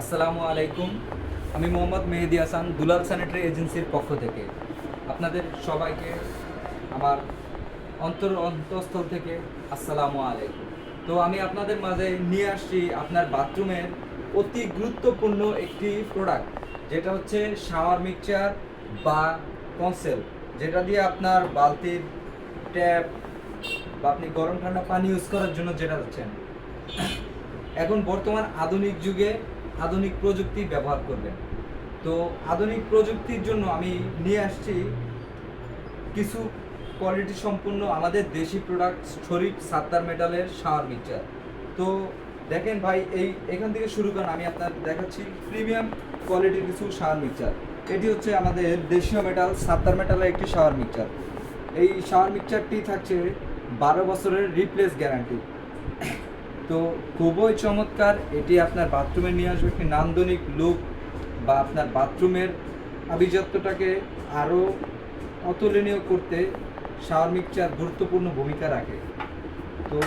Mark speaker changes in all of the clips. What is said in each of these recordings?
Speaker 1: আসসালামু আলাইকুম। আমি মোহাম্মদ মেহেদি হাসান, দুলাল স্যানিটারি এজেন্সির পক্ষ থেকে আপনাদের সবাইকে আমার অন্তঃস্থল থেকে আসসালামু আলাইকুম। তো আমি আপনাদের মাঝে নিয়ে আসছি আপনার বাথরুমের অতি গুরুত্বপূর্ণ একটি প্রোডাক্ট, যেটা হচ্ছে শাওয়ার মিক্সচার বা কনসেল, যেটা দিয়ে আপনার বালতির ট্যাপ বা আপনি গরম ঠান্ডা পানি ইউজ করার জন্য যেটা হচ্ছেন এখন বর্তমান আধুনিক যুগে আধুনিক প্রযুক্তি ব্যবহার করবেন। তো আধুনিক প্রযুক্তির জন্য আমি নিয়ে আসছি কিছু কোয়ালিটি সম্পূর্ণ আমাদের দেশি প্রোডাক্ট, শরীফ সাত্তার মেটালের শাওয়ার মিক্সচার। তো দেখেন ভাই, এখান থেকে শুরু করেন, আমি আপনাদের দেখাচ্ছি প্রিমিয়াম কোয়ালিটির কিছু শাওয়ার মিক্সচার। এটি হচ্ছে আমাদের দেশীয় মেটাল সাত্তার মেটালের একটি শাওয়ার মিক্সচার। এই শাওয়ার মিক্সচারটি থাকছে 12 বছরের রিপ্লেস গ্যারান্টি। তো খুবই চমৎকার, এটি আপনার বাথরুমে নিয়ে আসবে একটি নান্দনিক লুক বা আপনার বাথরুমের আভিজাত্যটাকে আরও অতুলনীয় করতে শাওয়ার মিক্সচার গুরুত্বপূর্ণ ভূমিকা রাখে। তো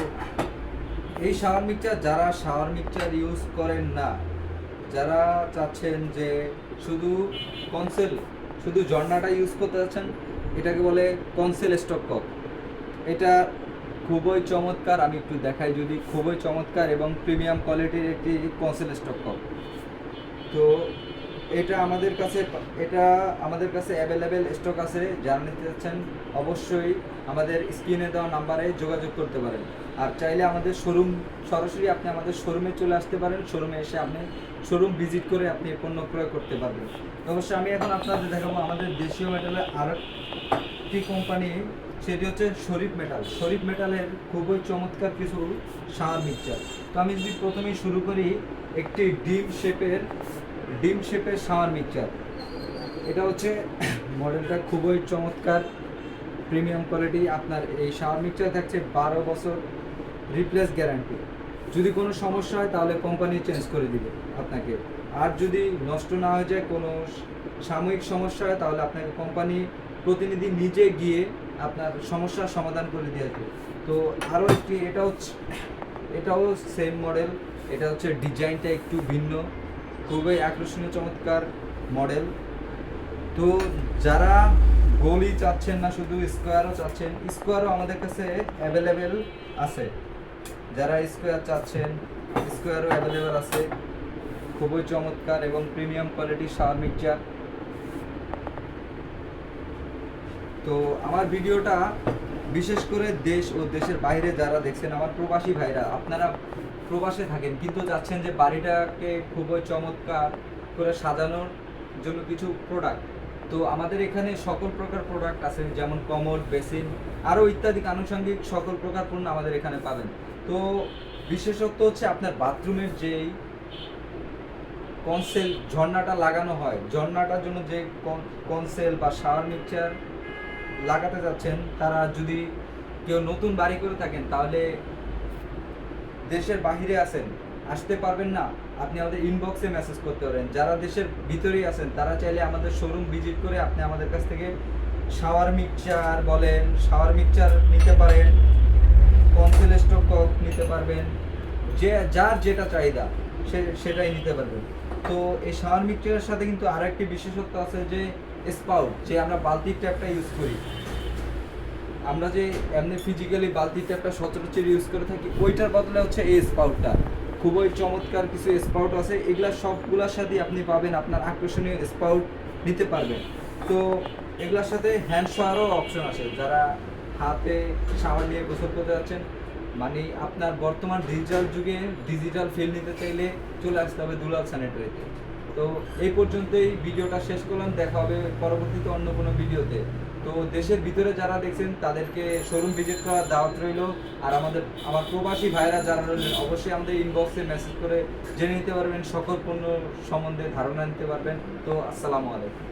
Speaker 1: এই শাওয়ার মিক্সচার, যারা শাওয়ার মিক্সচার ইউজ করেন না, যারা চাচ্ছেন যে শুধু কনসেল, শুধু ঝর্ণাটা ইউজ করতে চাচ্ছেন, এটাকে বলে কনসেল স্টক কক। এটা খুবই চমৎকার, আমি একটু দেখাই যদি, খুবই চমৎকার এবং প্রিমিয়াম কোয়ালিটির একটি কনসেল স্টক কক। তো এটা আমাদের কাছে অ্যাভেলেবেল স্টক আছে। যারা নিতে চাচ্ছেন অবশ্যই আমাদের স্ক্রিনে দেওয়া নাম্বারে যোগাযোগ করতে পারেন। আর চাইলে আমাদের সরাসরি আপনি আমাদের শোরুমে চলে আসতে পারেন। শোরুমে এসে আপনি শোরুম ভিজিট করে আপনি পণ্য ক্রয় করতে পারবেন। অবশ্যই আমি এখন আপনাদের দেখাবো আমাদের দেশীয় মেটালের আরেকটি কোম্পানি, সেটি হচ্ছে শরীফ মেটাল। শরীফ মেটালের খুবই চমৎকার কিছু শাওয়ার মিক্সচার। তো আমি যদি প্রথমেই শুরু করি, একটি ডিম শেপের শাওয়ার মিক্সচার। এটা হচ্ছে মডেলটা খুবই চমৎকার, প্রিমিয়াম কোয়ালিটি। আপনার এই শাওয়ার মিক্সচার থাকছে 12 বছর রিপ্লেস গ্যারান্টি। যদি কোনো সমস্যা হয় তাহলে কোম্পানি চেঞ্জ করে দিবে আপনাকে। আর যদি নষ্ট না হয়ে যায়, কোনো সাময়িক সমস্যা হয়, তাহলে আপনাকে কোম্পানি প্রতিনিধি নিজে গিয়ে আপনার সমস্যার সমাধান করে দিয়ে আসবে। তো আরও একটি, এটাও সেম মডেল। এটা হচ্ছে ডিজাইনটা একটু ভিন্ন, খুবই আকর্ষণীয় চমৎকার মডেল। তো যারা গলি চাচ্ছেন না, শুধু স্কোয়ারও চাচ্ছেন, স্কোয়ারও আমাদের কাছে অ্যাভেলেবেল আছে। যারা স্কোয়ার চাচ্ছেন, স্কোয়ারও অ্যাভেলেবেল আছে। খুবই চমৎকার এবং প্রিমিয়াম কোয়ালিটির শাওয়ার মিক্সচার। তো আমার ভিডিওটা বিশেষ করে দেশ ও দেশের বাইরে যারা দেখছেন, আমার প্রবাসী ভাইরা, আপনারা প্রবাসে থাকেন কিন্তু চাচ্ছেন যে বাড়িটাকে খুবই চমৎকার করে সাজানোর জন্য কিছু প্রোডাক্ট। তো আমাদের এখানে সকল প্রকার প্রোডাক্ট আছে, যেমন কমোড, বেসিন, আরও ইত্যাদি আনুষঙ্গিক সকল প্রকার পণ্য আমাদের এখানে পাবেন। তো বিশেষত্ব হচ্ছে আপনার বাথরুমের যেই কনসেল ঝর্ণাটা লাগানো হয়, ঝর্ণাটার জন্য যে কনসেল বা শাওয়ার মিক্সচার লাগাতে যাচ্ছেন, তারা যদি কেউ নতুন বাড়ি করে থাকেন, তাহলে দেশের বাহিরে আছেন, আসতে পারবেন না, আপনি আমাদের ইনবক্সে মেসেজ করতে পারেন। যারা দেশের ভিতরেই আছেন, তারা চাইলে আমাদের শোরুম ভিজিট করে আপনি আমাদের কাছ থেকে শাওয়ার মিক্সচার নিতে পারেন, কনসেল স্টক কক নিতে পারবেন, যার যেটা চাহিদা সেটাই নিতে পারবেন। তো এই শাওয়ার মিক্সচারের সাথে কিন্তু আরো একটি বিশেষত্ব আছে, যে স্পাউট, যে আমরা বালতির ট্যাপটা ইউজ করি, আমরা যে এমনি ফিজিক্যালি বালতির ট্যাপটা সচরাচর ইউজ করে থাকি, ওইটার বদলে হচ্ছে এই স্পাউটটা। খুবই চমৎকার কিছু স্পাউট আছে, এগুলা সবগুলোর সাথেই আপনি পাবেন, আপনার আকর্ষণীয় স্পাউট নিতে পারবেন। তো এগুলোর সাথে হ্যান্ড শাওয়ারও অপশন আছে। যারা হাতে শাওয়ার নিয়ে গোসল করতে যাচ্ছেন, মানে আপনার বর্তমান ডিজিটাল যুগে ডিজিটাল ফিল নিতে চাইলে চলে আসতে হবে দুলাল স্যানিটারিতে। তো এই পর্যন্তই ভিডিওটা শেষ করলাম, দেখা হবে পরবর্তীতে অন্য কোনো ভিডিওতে। তো দেশের ভিতরে যারা দেখছেন তাদেরকে শোরুম ভিজিট করার দাওয়াত রইল। আর আমার প্রবাসী ভাইরা যারা রইলেন, অবশ্যই আমাদের ইনবক্সে মেসেজ করে জেনে নিতে পারবেন, সকল পণ্য সম্বন্ধে ধারণা নিতে পারবেন। তো আসসালামু আলাইকুম।